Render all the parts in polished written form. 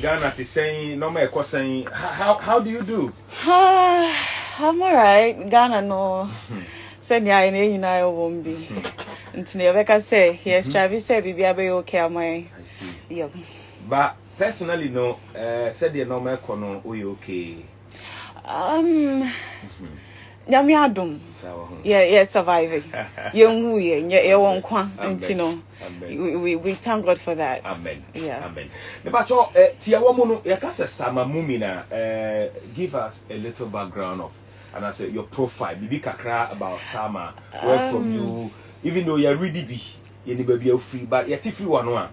Ghana to saying no more saying how do you do? I'm alright. Ghana no. Send ya in I won't be. Until you ever say yes, Travis said be okay. I see. Yep. But personally no, said you no more kono okay. Nyame adom. Yeah, surviving. Young we, yeah, won't kwa, and you know, we thank God for that. Amen. Yeah. Amen. But tia woman, Salma Mumin, give us a little background of, and I say your profile, maybe kakra about Salma, where from you, even though you're really be, you baby free, but you're free one.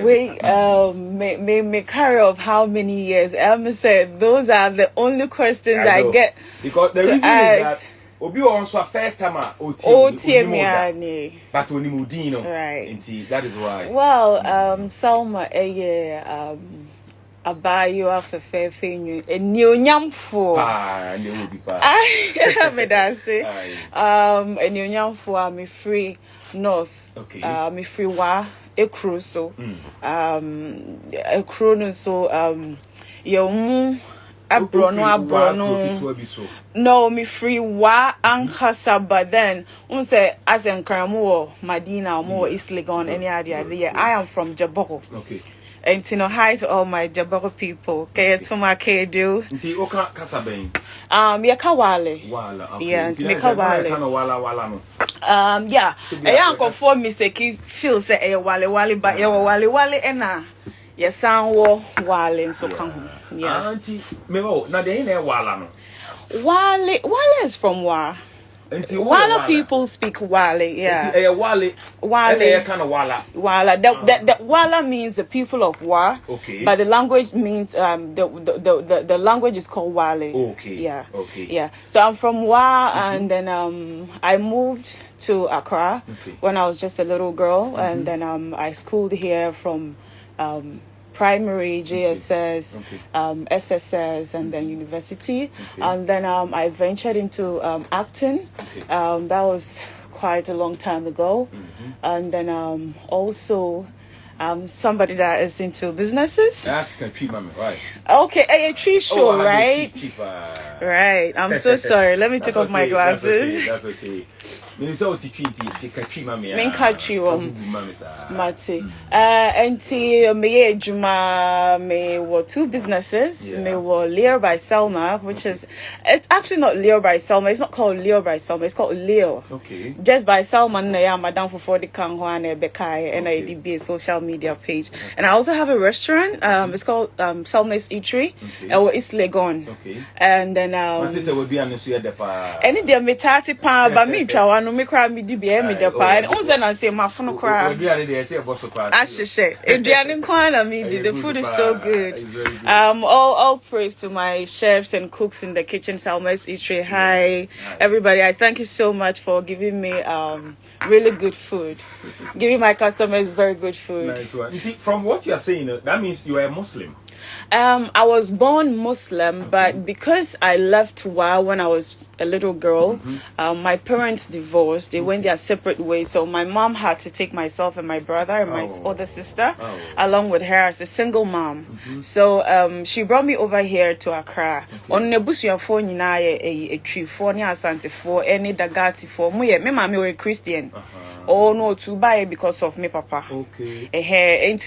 Wait, may carry of how many years? Elma said those are the only questions I get. Because the reason is that Obi also first time but when you right. That is why. Well, Salma abayo afefe fenyu eni onyamfo and they will be pa me that say eni onyamfo am free north. Okay. Me free wa ekro so ekro no so yemu abrono no me free wa ankasa, but then say as en kramo Madina mo East Legon any idea. I am from Jaboko. Okay. And hi to all my Jaboko people. Kaya to my kedu. Nti oka kasaben. Kawale. Wala. Okay. Yeah, nti Kawale. Wala no. Yeah. Uncle for mistake feel say wale but wale ena. Ya sound wale so come. Yeah. Auntie mewo na dey na wala no. Wale is from wa. Wala people speak Wale, yeah. Wale. Kind of Wala. Wala. The Wala means the people of Wa. Okay. But the language means the language is called Wale. Okay. Yeah. Okay. Yeah. So I'm from Wa, and then I moved to Accra when I was just a little girl, and then I schooled here from primary, JSS, SSS, and then university. And then I ventured into acting. That was quite a long time ago. And then also somebody that is into businesses. Right. Okay, a tree show, right? Right. I'm so sorry. Let me take off my glasses. That's okay. Minnesota Mati. Me Juma me were two businesses. Me were Leo by Salma, which is it's actually not Leo by Salma. It's not called Leo by Salma. It's called Leo. Okay. Just by Salma na Madam for 40 Kangwane Bekai NIDB social media page. And I also have a restaurant. It's called Salma's Eatery. Or East Legon. Okay. And then this will be any day me 30 pound but me try no me cry me di be me de pa and unze na say ma funu cry asheshe eduane kwan na me di. The food is so good. All praise to my chefs and cooks in the kitchen. Salma's Eatery. Hi everybody, I thank you so much for giving me really good food, giving my customers very good food. Nice one. From what you are saying, that means you are a Muslim. I was born Muslim, but because I left Wa when I was a little girl, my parents divorced. They went their separate ways. So my mom had to take myself and my brother and my other sister along with her as a single mom. So she brought me over here to Accra. On Nebusia for Nina a tree for Asante for any Dagati for me mama were a Christian. Oh no, to buy it because of me papa. Okay. And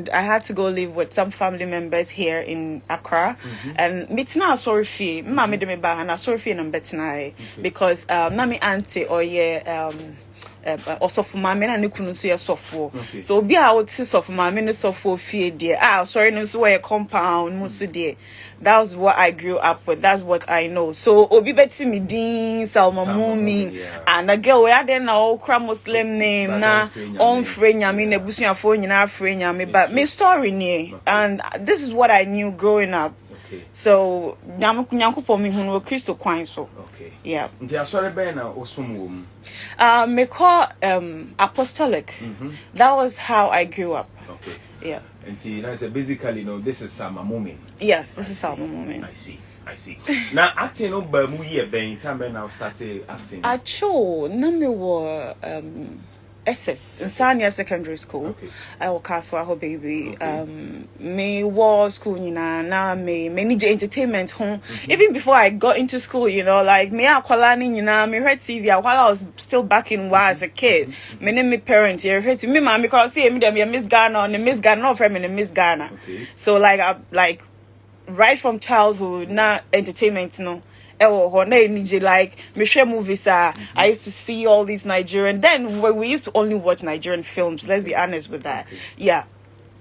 I had to go live with some family members here in Accra. And it's not sorry fee. Mama made me buy and I sorry fee and betting because nami auntie or also for my men and you couldn't see a software. So be out sis of my men software fee dear. Sorry, no so a compound musu dear. That was what I grew up with. That's what I know. So Obi Betty me Dean Salma Mumin and a girl where I didn't know Muslim name na on friend I mean a bushing phone in our friend but me story near and this is what I knew growing up. So Nyanko me who Christo Quine so yeah. Me call apostolic. That was how I grew up. Yeah. And basically, this is Salma Mumin. Yes, this is Salma Mumin. I see. Now acting no bamu year ben time now started acting. Acho, na me wo SS in Sanya Secondary School. Okay. I will cast ho baby. Okay. Me was school na me need entertainment home. Even before I got into school, you know, like me akwalani me heard TV while I was still back in as a kid. Me name me parents here heard me mama because see me them Miss Ghana and Miss Ghana no friend me Miss Ghana. Okay. So like right from childhood na entertainment no. Like movies I used to see all these Nigerian, then we used to only watch Nigerian films, let's be honest with that. Okay. Yeah,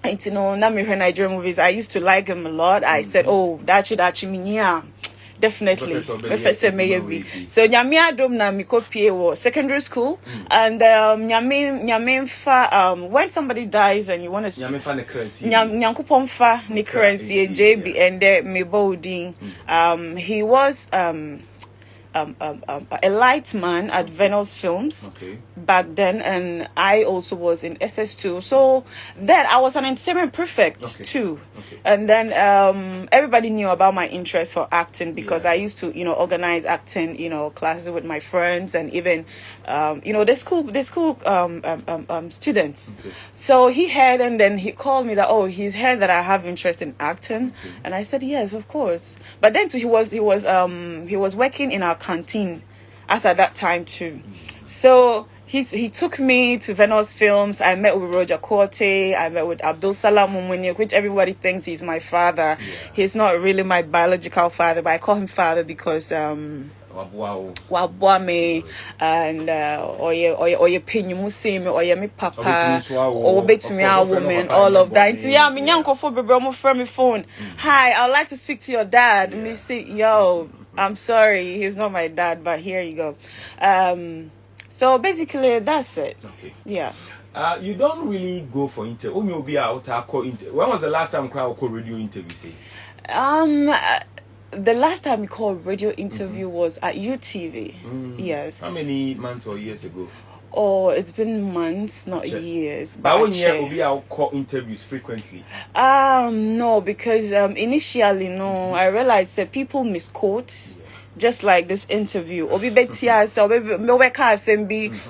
and you know, Nigerian movies, I used to like them a lot. I said, oh, that's me, yeah, definitely. So nyame adom na mi kopie wo secondary school, and nyame fa when somebody dies and you want to nyame fa ne kransi nyankopon fa ne kransi JB and me bodin. He was a light man at Venus Films back then, and I also was in SS2. So then I was an entertainment prefect too. And then everybody knew about my interest for acting because I used to, you know, organize acting, you know, classes with my friends and even, you know, the school students. So he heard, and then he called me that, oh, he's heard that I have interest in acting, and I said yes, of course. But then too, he was working in our canteen as at that time too. So he took me to Venus Films. I met with Roger Corte. I met with Salma Mumin, which everybody thinks he's my father. He's not really my biological father, but I call him father because wabwame and oye penyumuseme oye me papa obetumi a woman, all of that. Yeah, me nyankofo bebre mo from my phone. Hi, I'd like to speak to your dad. Me say, yo, I'm sorry, he's not my dad, but here you go. So basically that's it. Yeah. You don't really go for interview. When was the last time you called radio interview? The last time we called radio interview was at UTV. Yes. How many months or years ago? Oh, it's been months, not years. But when you call interviews frequently? No, because initially, no, I realized that people misquote. Just like this interview, obi betia se obi weka asem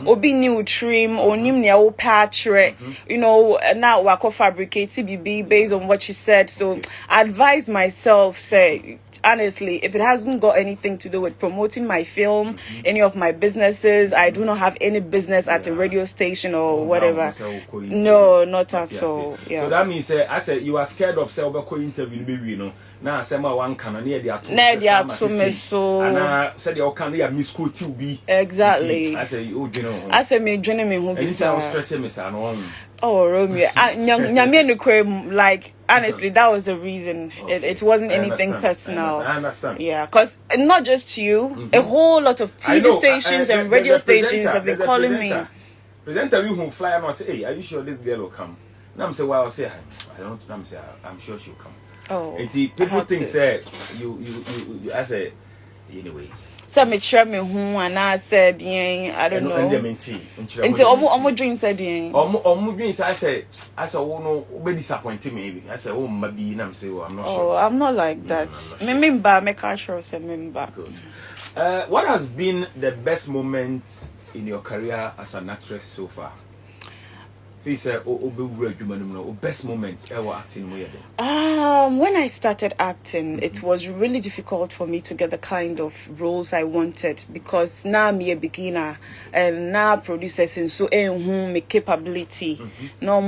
obi new trim onim ne o patch, you know, now wako fabricate BB based on what you said. So I advise myself, say honestly, if it hasn't got anything to do with promoting my film, any of my businesses, I do not have any business at a radio station or whatever. No, not at all. Yeah. So that means I said you are scared of say obeko interview baby, you know. Now sema one can near the so and said you can ya misquote to be exactly. I say you know. I say me joining me who be stretching me son. Oh, Romeo. Like, honestly, that was the reason. It wasn't anything personal. I understand. Yeah, because not just you, a whole lot of TV stations and radio stations have been calling me. Presenter you who fly and I say, hey, are you sure this girl will come? Now I'm say, well, I'll say, I don't. I'm say, I'm sure she'll come. Oh, and people think say you. I say, anyway. So me try me who and I said, yeah, I don't know. Until almost dream said, yeah. Almost dreams. I said, oh no, be disappointed maybe. I said, oh maybe I'm say, oh I'm not sure. Oh, I'm not like that. Remember, make sure say remember. What has been the best moment in your career as an actress so far? Best moment ever acting. When I started acting, it was really difficult for me to get the kind of roles I wanted because now I'm a beginner and now producers and so my capability. No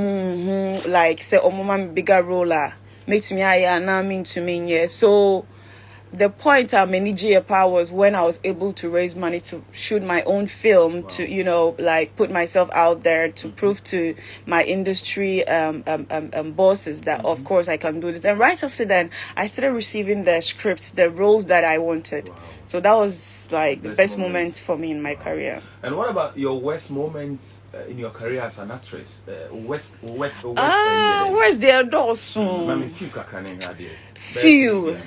like say mama bigger roller makes me now mean to me, yeah. So the point I'm in power was when I was able to raise money to shoot my own film, to, you know, like put myself out there to prove to my industry bosses that of course I can do this. And right after then, I started receiving the scripts, the roles that I wanted. So that was like the best moment for me in my career. And what about your worst moment in your career as an actress? Where's the adults? Few.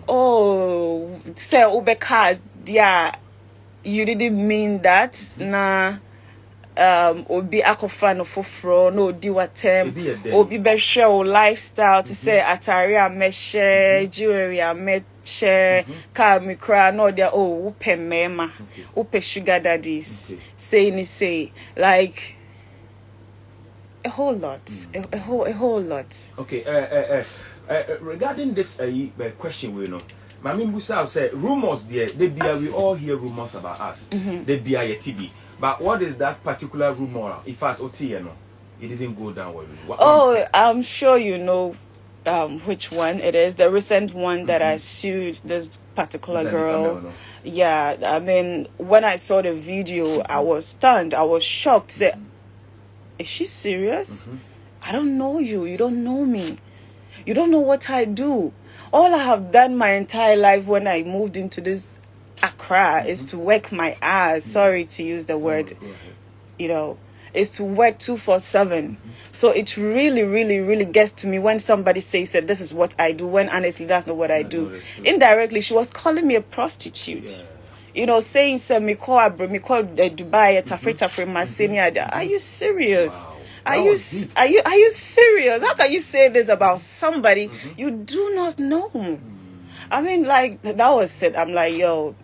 Oh, say Ubeka, yeah, you didn't mean that. Nah, obi akofano fofro, no diwatem, obi be share lifestyle to say ataria me share, jewelry me share, car me cry, no dia upe mema, upe sugar daddies, say like. A whole lot. A whole lot. Okay. Regarding this question, we know. Mami Musa said rumors there. We all hear rumors about us. They be a TB. But what is that particular rumor? In fact, OT, no, it didn't go down well. I'm sure you know which one it is. The recent one that I sued this particular girl. Yeah, I mean, when I saw the video, I was stunned. I was shocked. Said, is she serious? I don't know you. You don't know me. You don't know what I do. All I have done my entire life when I moved into this Accra is to work my ass. Sorry to use the word, you know, is to work 247. So it really, really, really gets to me when somebody says that this is what I do, when honestly that's not what I do. Indirectly, she was calling me a prostitute. You know, saying, me call Dubai, Tafrita Masenia. Are you serious? Wow. Are you serious? How can you say this about somebody you do not know? I mean, like, that was it. I'm like, yo,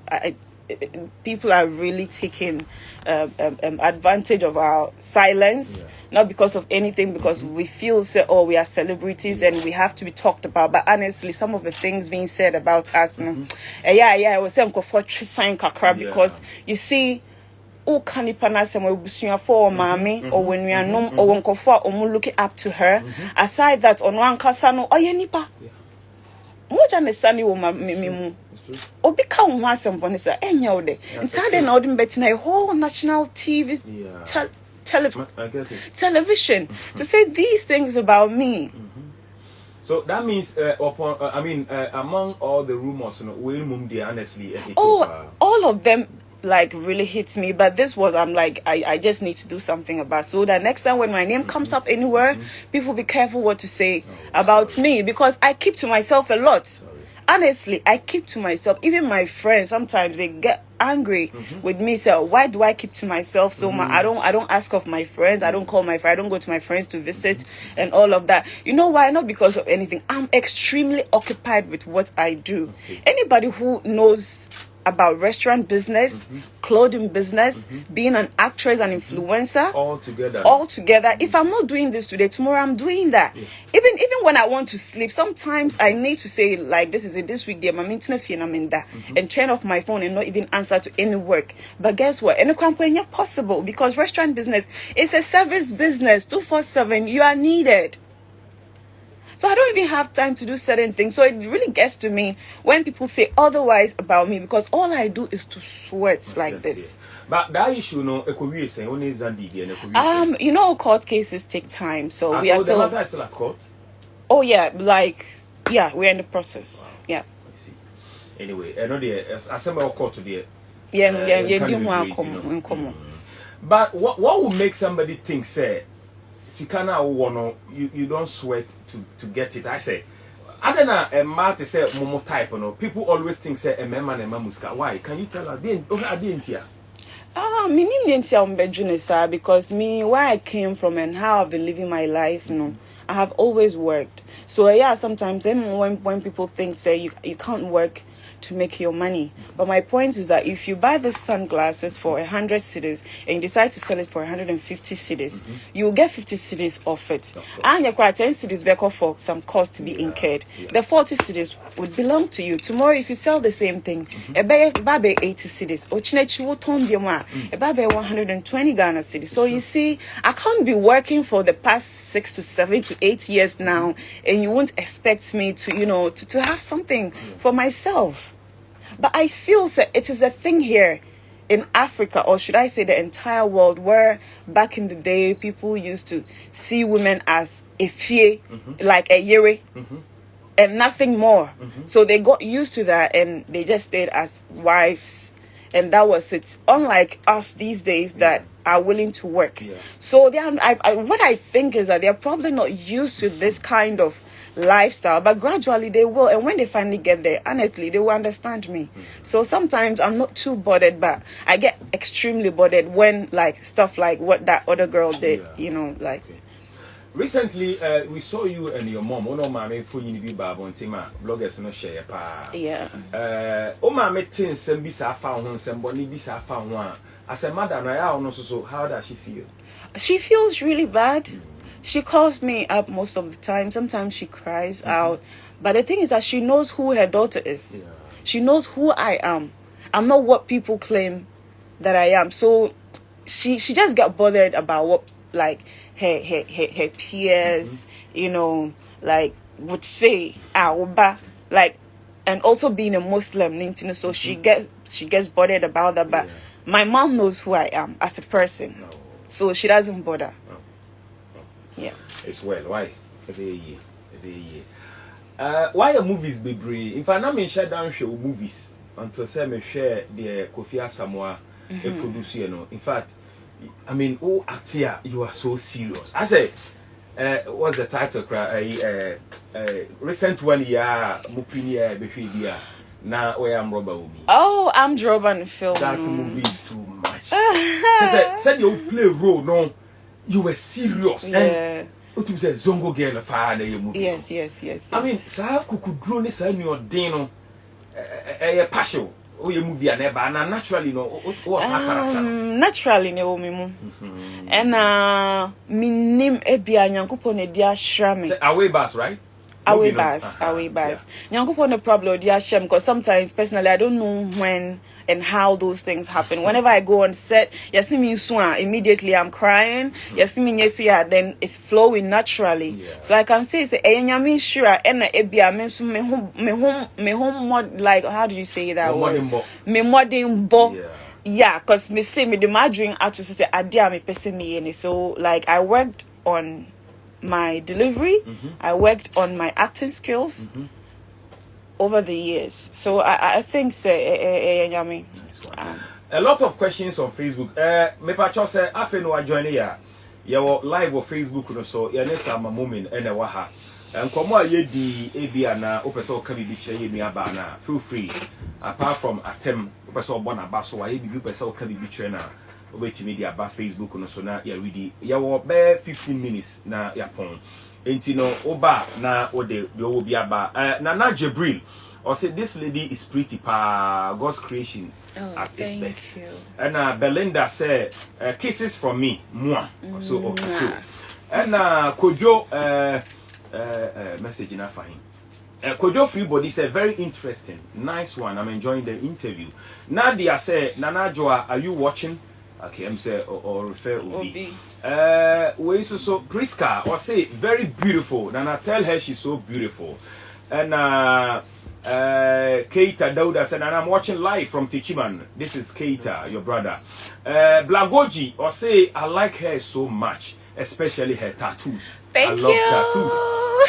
people are really taking advantage of our silence, not because of anything, because we feel we are celebrities and we have to be talked about. But honestly, some of the things being said about us, I was saying because you see, o kanipa na asem ebusua for maame or when we are nom or wonkofo omu looking up to her. Aside that, ono ankasa no oye nipa moja ne sani wo mu obi ka wo asem bone sa enya wo de ntade na odin betina a whole national TV television to say these things about me. So that means among all the rumors, we honestly all of them like really hits me, but this was I'm like I just need to do something about, so that next time when my name comes up anywhere, people be careful what to say about me, because I keep to myself a lot. Honestly, I keep to myself. Even my friends sometimes they get angry with me, so why do I keep to myself so much? I don't ask of my friends, I don't call my friends, I don't go to my friends to visit and all of that. You know why? Not because of anything. I'm extremely occupied with what I do. Anybody who knows about restaurant business, clothing business, being an actress and influencer, all together. If I'm not doing this today, tomorrow I'm doing that. Even when I want to sleep, sometimes I need to say like, this is it, this week I'm and turn off my phone and not even answer to any work. But guess what? And it's possible, because restaurant business is a service business. 247, you are needed. So I don't even have time to do certain things. So it really gets to me when people say otherwise about me, because all I do is to sweat like this. But that issue, you know, court cases take time, so we are still. The matter is still at court. Oh yeah, we're in the process. Wow. Yeah. I see. Anyway, I know the assembly court today. But what will make somebody think, say, Sikana wono, you don't sweat to get it? I say, I don't know, a matter say momo type, people always think say a man and mamuska. Why? Can you tell her? I didn't hear. Because me, where I came from and how I've been living my life, I have always worked. So yeah, sometimes when people think say you can't work to make your money, but my point is that if you buy the sunglasses for 100 cedis and you decide to sell it for 150 cedis, you'll get 50 cedis off it, and you're quite 10 cedis back off for some cost to be incurred. The 40 cedis would belong to you tomorrow. If you sell the same thing, a babe 80 cedis or chinechi will turn a babe 120 Ghana cedis. So you see, I can't be working for the past 6 to 7 to 8 years now, and you won't expect me to to have something for myself. But I feel that it is a thing here in Africa, or should I say the entire world, where back in the day people used to see women as a fee, like a yere, and nothing more. So they got used to that and they just stayed as wives, and that was it. Unlike us these days that are willing to work. So what I think is that they're probably not used to this kind of lifestyle, but gradually they will, and when they finally get there, honestly, they will understand me. So sometimes I'm not too bothered, but I get extremely bothered when like stuff like what that other girl did, like. Recently, we saw you and your mom. Mama for you be babo and tema bloggers no share pa. Yeah. Mama things some bisa found somebody bisa found one. As a mother, so how does she feel? She feels really bad. She calls me up most of the time. Sometimes she cries out. But the thing is that she knows who her daughter is. Yeah. She knows who I am. I'm not what people claim that I am. So she just got bothered about what like her peers, you know, like would say, Oba, like, and also being a Muslim, so she gets bothered about that. But my mom knows who I am as a person, so she doesn't bother. Yeah, it's well. Why? Why are movies be brave? In fact, I'm in shut down show movies until say me share the Kofi Asamoah a producer. You know, in fact, I mean, oh, Atia, you are so serious. I say. What's the title? Recent one, yeah, Mupinia, Befidia. Now, where I'm Robert Umi. Oh, I'm Droban film. That movie is too much. Said you play role, no, you were serious. Yeah. What you say, Zongo girl, a movie. Yes. I mean, Sa could draw this on your dino, a passion. Oh, you movie and never, and naturally, no, what's that character? Naturally, no, Mimu. And me name Ebia Nyankupon Edia Shrami. Away bus, right? Away bus. Nyankupon the problem Edia Shem, because sometimes personally I don't know when and how those things happen. Whenever I go on set, you see me swan, immediately I'm crying. You see me then it's flowing naturally. Yeah. So I can say nyami sure and Ebia me home mod, like, how do you say that word? Me modern bo. Yeah, because me say me the madring artist say adia me person me. So like I worked on my delivery, I worked on my acting skills over the years. So I think say nyami. A lot of questions on Facebook. Me pacho say afi no join here. You live on Facebook no so ya ne Salma Mumin ene wa ha. Nkomo aye di ebia na opeso ka bibi kire ye nua ba na feel free. Apart from atem opeso obo na ba so aye bibi opeso ka bibi kire na obetimi di aba Facebook no so na ya ready. Ya wo be 15 minutes na ya pon. Enti no oba na ode de owo bi aba. Na Jibril or say this lady is pretty pa God's creation at its best. You. And Belinda said kisses from me moi. So okay so. And Kojo message in fine. Kojo Freebody said very interesting, nice one. I'm enjoying the interview. Nadia said, Nana Joa, are you watching? Okay, I'm say or refer Obi. We so Priska or say very beautiful. Nana tell her she's so beautiful. And Keita Dauda said, and I'm watching live from Tichiman. This is Keita, your brother. Blagoji or say I like her so much, especially her tattoos. I love tattoos.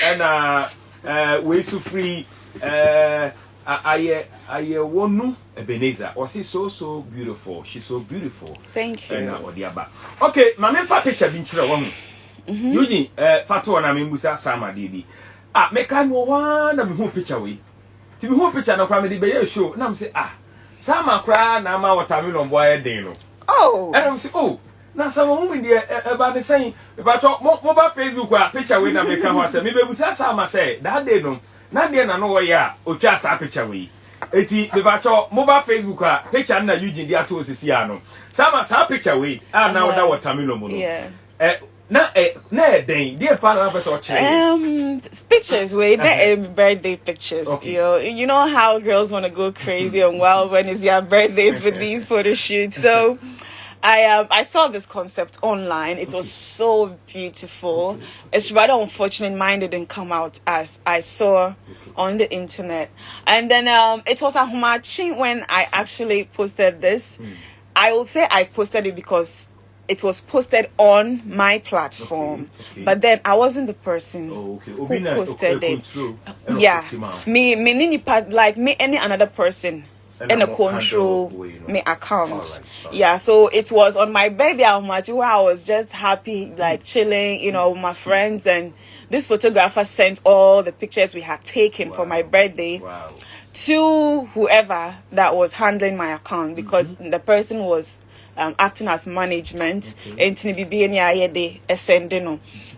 And we so free I wonu Ebenezer or say so beautiful. She's so beautiful. Thank you. And Odiaba. Okay, my main picture been chira one. Eugene Fatu na membusa Sama Didi. Meka no one na me ho picture we. Ti me ho picture na kwa me di be show. Na me say Sama kra na ma watermelon boy den no. Oh. And I'm say na Salma Mumin dey about the saying about mobile Facebook picture we na meka ho say me be busa Sama say that day no. Na dey na no ya otwa sa picture we. Eti me ba mobile Facebook picture na Eugene dey ato osisi ano. Sama sa picture we na oda watermelon no. Yeah. Pictures wait, birthday pictures. Okay. You know how girls want to go crazy and wild when it's your birthdays with these photo shoots. So I saw this concept online. It was so beautiful. It's rather unfortunate mine didn't come out as I saw on the internet. And then it was a humachi when I actually posted this. I will say I posted it because it was posted on my platform, but then I wasn't the person who posted it. Yeah, me like me any another person in a control me account. Yeah, so it was on my birthday where I was just happy, like chilling, you know, with my friends, and this photographer sent all the pictures we had taken for my birthday to whoever that was handling my account, because the person was acting as management.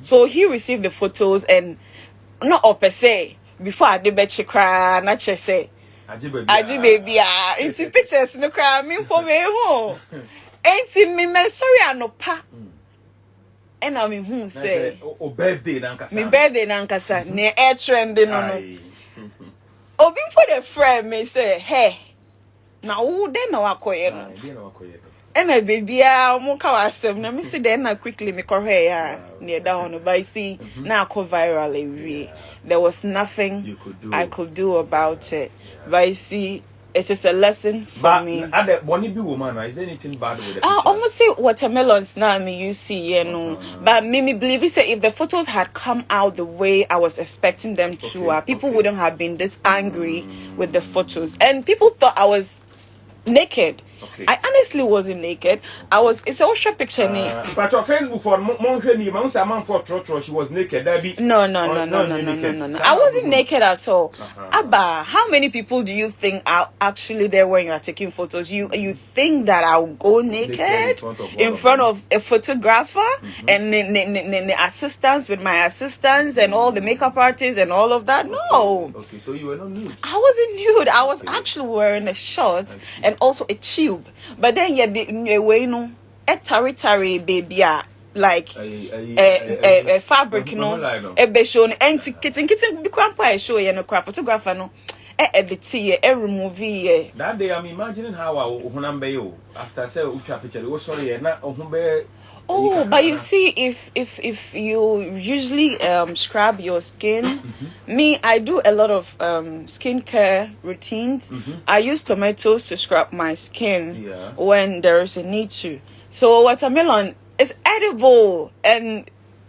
So he received the photos and not per se before I did bet cry, not just say Aji baby into pictures no cry me for me home. Ain't me sorry I no pa and I mean who say o birthday nankasa me birthday nankasa ne air trend no obi for the friend me say hey na wo den na wakoye no and a baby mo ka wasem na me say then na quickly me corre ya near down but see now go viral every there was nothing I could do about it but you see it is a lesson for me. But one be woman, is there anything bad with it? Almost say watermelons now me you see, you know. But me believe it say if the photos had come out the way I was expecting them to, people wouldn't have been this angry with the photos. And people thought I was naked. Okay. I honestly wasn't naked. It's a ocean picture. But your Facebook for she was naked. No. I wasn't naked at all. Abba, how many people do you think are actually there when you are taking photos? You think that I'll go naked in front of a photographer and the assistants with my assistants and all the makeup artists and all of that? No. Okay, so you were not nude. I wasn't nude. I was actually wearing a short and also a tube. But then the way no a tari baby like a fabric no a be shown anti kitten be grandpa show you no craft photographer no edit a remove that day I'm imagining how I honambe you after say ultra picture oh sorry na ohumbe. Oh, but you see, if you usually scrub your skin, me, I do a lot of skincare routines. I use tomatoes to scrub my skin when there is a need to. So watermelon is edible, and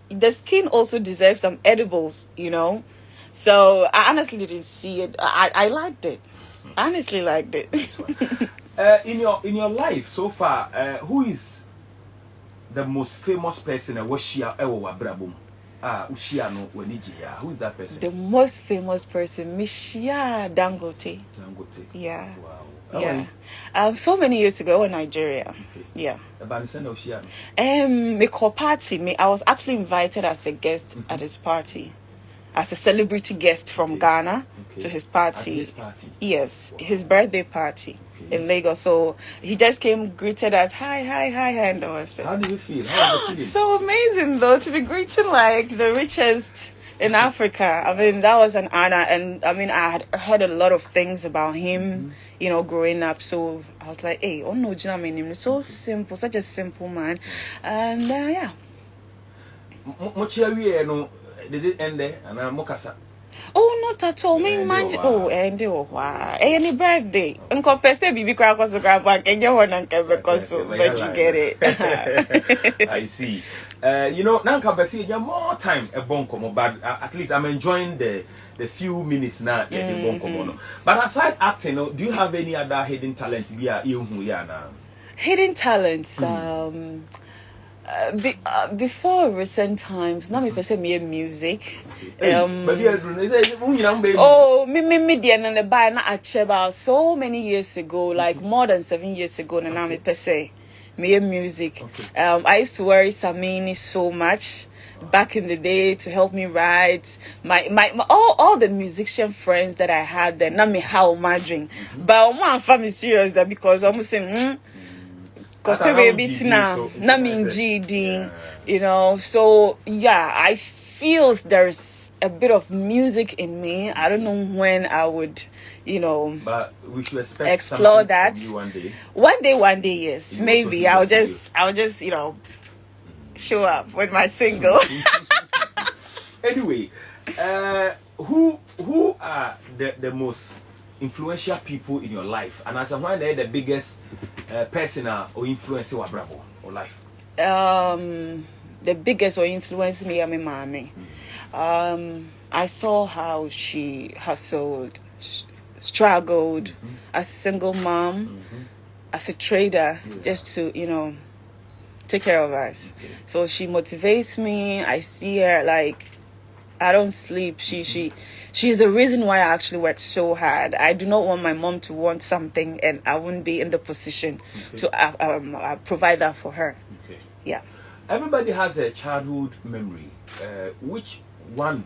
the skin also deserves some edibles, you know. So I honestly didn't see it. I liked it. I honestly liked it. In your life so far, who is the most famous person at Washia Ewa Brabum? Ushiano Wenijia. Who is that person? The most famous person, Mishia Dangote. Dangote. Yeah. Wow. Yeah. So many years ago in Nigeria. Okay. Yeah. About Ushiano. Me party. I was actually invited as a guest at his party. As a celebrity guest from Ghana to his party. At his party? Yes. Wow. His birthday party. In Lagos, so he just came, greeted us, hi, and I was. How do you feel? How are you feeling? So amazing, though, to be greeted like the richest in Africa. I mean, that was an honor, and I mean, I had heard a lot of things about him, you know, growing up. So I was like, hey, oh no, I mean, so simple, such a simple man, and yeah. Did it end there? And I'm Mokasa. Oh, not at all. Me imagine. Oh, and wow. Any birthday. Uncle Peste bibi kwa kwa grandpa and you want to because but you get it. I see. You know, now Peste, you have more time a bonkomo, but at least I'm enjoying the few minutes now. The bonkomo. But aside acting, do you have any other hidden talent? Hidden talents. Before recent times, now me person me music. Oh, me and the buy na acheba so many years ago, like more than 7 years ago. Now me person me music. I used to worry Samini so much back in the day to help me write. My all the musician friends that I had then. Now me how imagine, but I'm family serious that because I'm saying. You know, so yeah, I feel there's a bit of music in me. I don't know when I would, you know, but we should explore that one day. One day, yes, you maybe I'll just, you know, show up with my single. Anyway, who are the most influential people in your life, and as a one they're the biggest person or influencer or bravo or life? The biggest or influenced me, my mommy. I saw how she hustled, struggled as a single mom, as a trader, just to, you know, take care of us. So she motivates me. I see her like I don't sleep. She's the reason why I actually work so hard. I do not want my mom to want something and I wouldn't be in the position to provide that for her. Okay. Yeah. Everybody has a childhood memory. Which one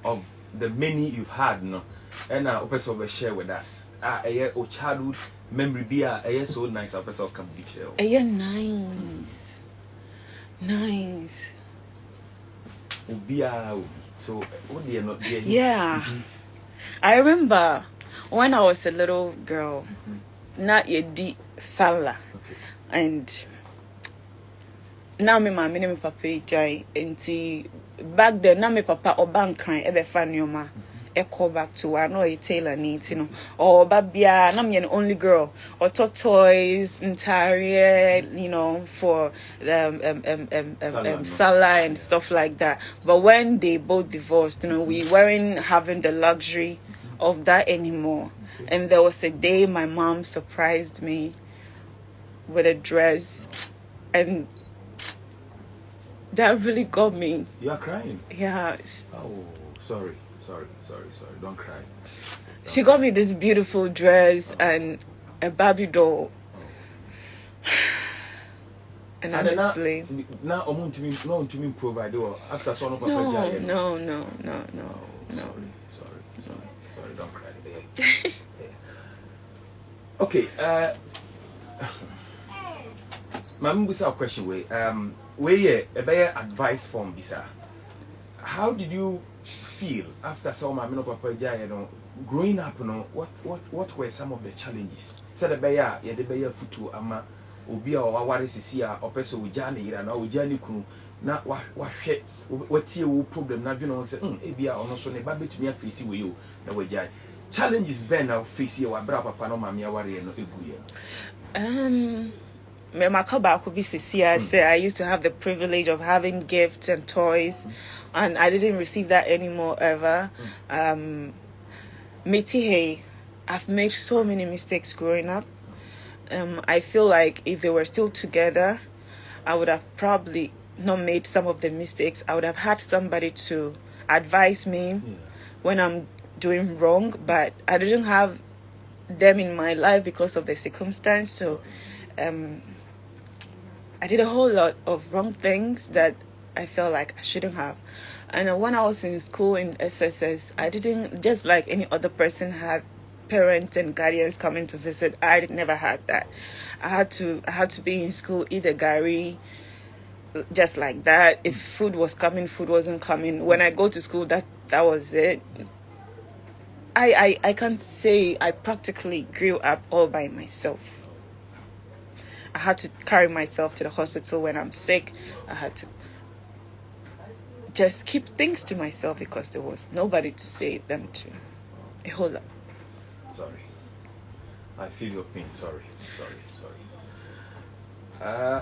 of the many you've had, no? And a person share with us. A childhood memory be a so nice. A person can be share. Nice. So what they are not there. Yeah. I remember when I was a little girl, not yet di sala, and now me mama me papa jai enti back then na me papa oban kran ebe fa nioma e call back to I know a tailor needs, you know, or babia na me an only girl or talk toys entire, you know, for Salah and stuff like that. But when they both divorced, you know, we weren't having the luxury of that anymore. And there was a day my mom surprised me with a dress, and that really got me. You are crying? Yeah. Oh, sorry. Don't cry. She got me this beautiful dress and a Barbie doll. And honestly, now I'm to me provide after son of no. Sorry, don't cry. Yeah. Okay, Mami bisa question we a better advice from Bisa. How did you feel after Salma Mumin papa jai, you know, growing up, you know, what were some of the challenges? Said the bear, yeah, the bear futu ama obi a waware sisi a opeso ujani ira na ujani kunu na wahwe watie wo problem na dwene won say ebia ono so ne ba betumi afesi we yo na wajai challenges ben na face ye wa bra papa no mama aware no eguye. Me makaba could be sisi I say I used to have the privilege of having gifts and toys, and I didn't receive that anymore ever. Miti, I've made so many mistakes growing up. I feel like if they were still together, I would have probably not made some of the mistakes. I would have had somebody to advise me when I'm doing wrong, but I didn't have them in my life because of the circumstance. So I did a whole lot of wrong things that I felt like I shouldn't have. And when I was in school in SSS, I didn't, just like any other person had parents and guardians coming to visit, I never had that. I had to be in school, eat a gari, just like that. If food was coming, food wasn't coming. When I go to school, that was it. I can't say I practically grew up all by myself. I had to carry myself to the hospital when I'm sick. I had to just keep things to myself because there was nobody to say them to. A whole lot. Sorry. I feel your pain. Sorry.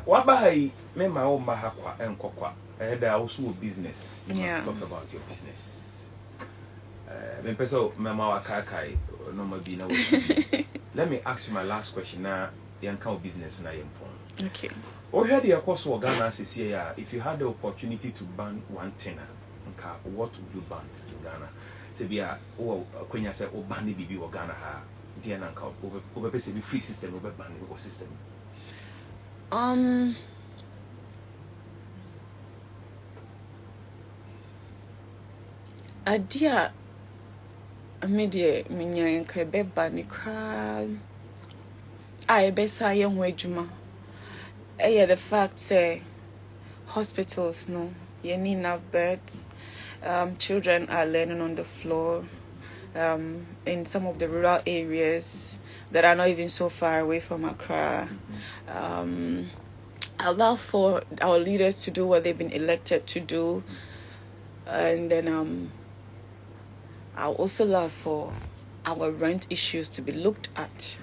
What about me my own mahakwa and kokwa? There also a business. You must talk about your business. Let me ask you my last question now. The account business na yempon. Okay. Or had the course of Ghana says here, if you had the opportunity to ban one tenner, what would you ban in Ghana? Sebia or Quenya said, oh, ban the BB or Ghana ha, dear uncle, over basically free system over ban or system. A dear media minya and Quebec ni crowd. I besa young wejuma. The fact say hospitals no, you need enough beds. Children are learning on the floor. In some of the rural areas that are not even so far away from Accra. I love for our leaders to do what they've been elected to do, and then I also love for our rent issues to be looked at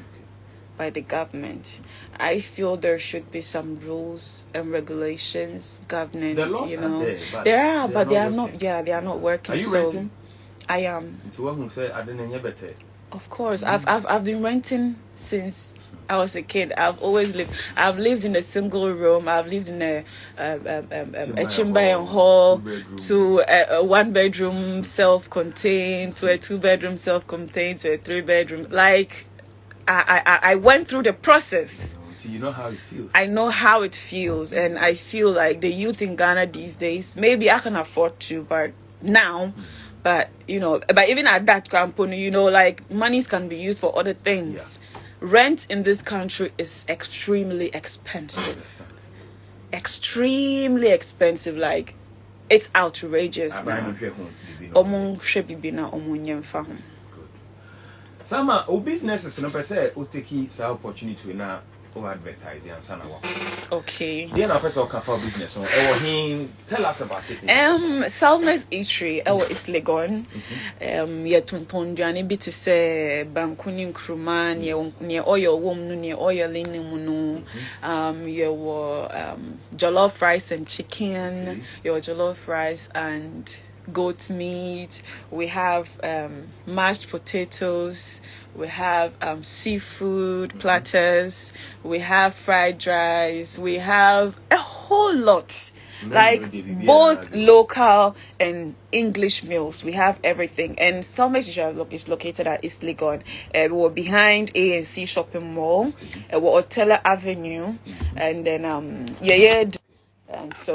by the government. I feel there should be some rules and regulations governing. The laws you know, are there, there are, but they are working. not. Yeah, they are not working. Are you so renting? I am. To one who say I didn't better. Of course, I've been renting since I was a kid. I've always lived. I've lived in a single room. I've lived in a chamber and hall, to a 1-bedroom self-contained, to a 2-bedroom self-contained, to a 3-bedroom. Like I went through the process. You know how it feels. I know how it feels, and I feel like the youth in Ghana these days, maybe I can afford to, but now. But, you know, but even at that company, you know, like monies can be used for other things. Yeah. Rent in this country is extremely expensive. Extremely expensive. Like, it's outrageous Aban now. no hwe ho bibi no. Omo hwe bibi na omo nyemfa ho. Sama o businesses no per se o take sa opportunity na o advertise and sana wa. Okay. Then na person can for business so tell us about it. Salma's Eatery is Legon. Ye tonton duane bi te se bankuni nkruma ne oil wom no ne oil in mu no. Ye wo jollof rice and chicken, your jollof rice and goat meat. We have mashed potatoes. We have seafood platters. We have fried rice. We have a whole lot, like both local and English meals. We have everything. And Salma's is located at East Legon. We're behind ANC Shopping Mall. We're Otella Avenue, and then and so.